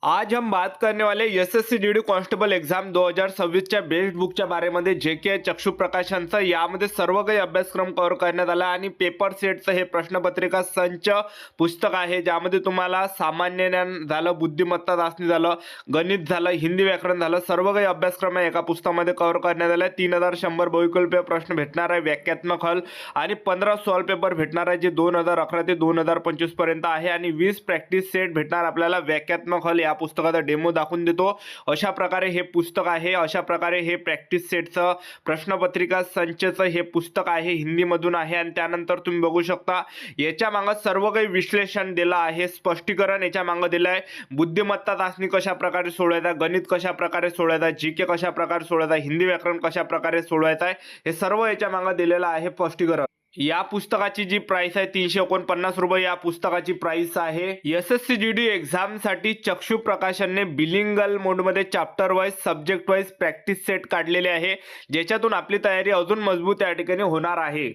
आज हम बात करने वाले एसएससी जीडी कॉन्स्टेबल एग्जाम 2026च्या बेस्ट बुकच्या बारेमध्ये जे के चक्षु प्रकाशनचं यामध्ये सर्व काही अभ्यासक्रम कव्हर करण्यात आला आणि पेपर सेटचं हे प्रश्नपत्रिका संच पुस्तक आहे ज्यामध्ये तुम्हाला सामान्य ज्ञान झालं, बुद्धिमत्ता चाचणी झालं, गणित झालं, हिंदी व्याकरण झालं, सर्व काही अभ्यासक्रम आहे एका पुस्तकामध्ये कव्हर करण्यात आले. 3100 बहुविकल्पीय प्रश्न भेटणार आहे, व्याख्यात्मक हल आणि 15 सॉल्व पेपर भेटणार आहे जे 2011 ते 2025 पर्यंत आहे आणि 20 प्रॅक्टिस सेट भेटणार आपल्याला. व्याख्यात्मक हल या पुस्तकाचा डेमो दाखवून देतो. अशा प्रकारे हे पुस्तक आहे, अशा प्रकारे हे प्रॅक्टिस सेटचं प्रश्नपत्रिका संचचं हे पुस्तक आहे, हिंदीमधून आहे. आणि त्यानंतर तुम्ही बघू शकता याच्या मागे सर्व काही विश्लेषण दिलं आहे, स्पष्टीकरण याच्या मागे दिलं आहे. बुद्धिमत्ता चाचणी कशा प्रकारे सोडवायचा, गणित कशा प्रकारे सोडवायचा, जीके कशा प्रकारे सोडवायचा, हिंदी व्याकरण कशा प्रकारे सोडवायचा आहे, हे सर्व याच्या मागे दिलेलं आहे स्पष्टीकरण. या पुस्तकाची जी प्राइस आहे 349 रुपये या पुस्तकाची प्राइस आहे. एसएससी जीडी एक्झामसाठी चक्षु प्रकाशनने बिलिंगल मोडमध्ये chapter wise, subject wise practice set काढलेले आहे ज्याच्यातून आपली तयारी अजून मजबूत या ठिकाणी होणार आहे.